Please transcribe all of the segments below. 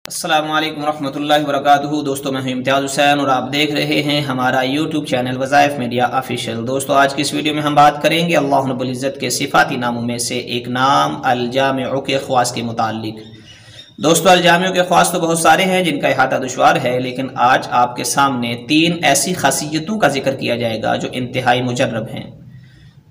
السلام علیکم ورحمۃ اللہ وبرکاتہ۔ دوستو میں ہوں امتیاز حسین اور آپ دیکھ رہے ہیں ہمارا یوٹیوب چینل وظائف میڈیا آفیشیل۔ دوستو آج کی اس ویڈیو میں ہم بات کریں گے اللہ رب العزت کے صفاتی ناموں میں سے ایک نام الجامع کے خواص کے متعلق۔ دوستو الجامع کے خواص تو بہت سارے ہیں جن کا احاطہ دشوار ہے، لیکن آج آپ کے سامنے 3 ایسی خاصیتوں کا ذکر کیا جائے گا جو انتہائی مجرب ہیں۔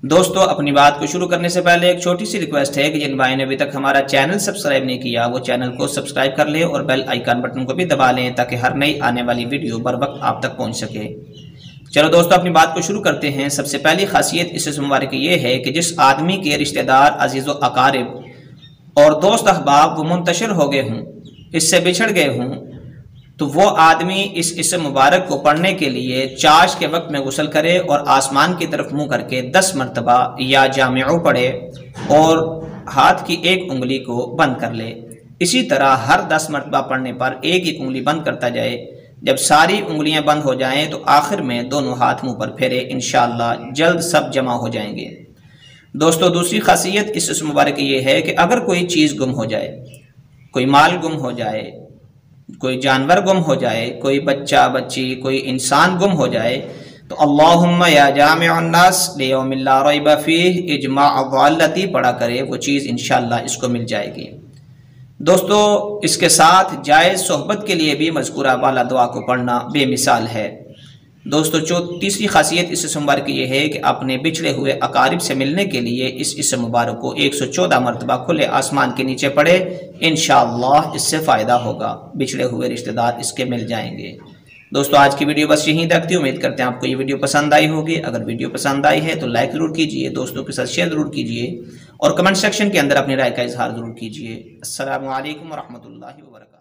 دوستو اپنی بات کو شروع کرنے سے پہلے ایک چھوٹی سی ریکویسٹ ہے کہ جن بھائی نے ابھی تک ہمارا چینل سبسکرائب نہیں کیا وہ چینل کو سبسکرائب کر لیں اور بیل آئیکن بٹن کو بھی دبا لیں تاکہ ہر نئی آنے والی ویڈیو بر وقت آپ تک پہنچ سکے۔ چلو دوستو اپنی بات کو شروع کرتے ہیں۔ سب سے پہلی خاصیت اس اسم مبارک کی یہ ہے کہ جس آدمی کے رشتہ دار، عزیز و اقارب اور دوست احباب وہ منتشر ہو گئے ہوں، اس سے بچھڑ گئے ہوں، تو وہ آدمی اس اسم مبارک کو پڑھنے کے لیے چاش کے وقت میں غسل کرے اور آسمان کی طرف منہ کر کے 10 مرتبہ یا جامعو پڑھے اور ہاتھ کی ایک انگلی کو بند کر لے۔ اسی طرح ہر 10 مرتبہ پڑھنے پر ایک ایک انگلی بند کرتا جائے۔ جب ساری انگلیاں بند ہو جائیں تو آخر میں دونوں ہاتھ منہ پر پھیرے، انشاءاللہ جلد سب جمع ہو جائیں گے۔ دوستو دوسری خاصیت اس اسم مبارک کی یہ ہے کہ اگر کوئی چیز گم ہو جائے، کوئی مال گم ہو جائے، کوئی جانور گم ہو جائے، کوئی بچہ بچی، کوئی انسان گم ہو جائے تو اللہم یا جامع الناس لیوم لا ریب فیہ اجماع الضالتی پڑھا کرے، وہ چیز انشاءاللہ اس کو مل جائے گی۔ دوستو اس کے ساتھ جائز صحبت کے لیے بھی مذکورہ والا دعا کو پڑھنا بے مثال ہے۔ دوستو تیسری خاصیت اس اسم مبارک کی یہ ہے کہ اپنے بچھڑے ہوئے اقارب سے ملنے کے لیے اس اسم مبارک کو 114 مرتبہ کھلے آسمان کے نیچے پڑھے، انشاءاللہ اس سے فائدہ ہوگا، بچھڑے ہوئے رشتہ دار اس کے مل جائیں گے۔ دوستو آج کی ویڈیو بس یہیں تک تھی، امید کرتے ہیں آپ کو یہ ویڈیو پسند آئی ہوگی۔ اگر ویڈیو پسند آئی ہے تو لائک ضرور کیجئے، دوستوں کے ساتھ شیئر ضرور کیجئے اور کمنٹ سیکشن کے اندر اپنی رائے کا اظہار ضرور کیجئے۔ السلام علیکم ورحمۃ اللہ وبرکاتہ۔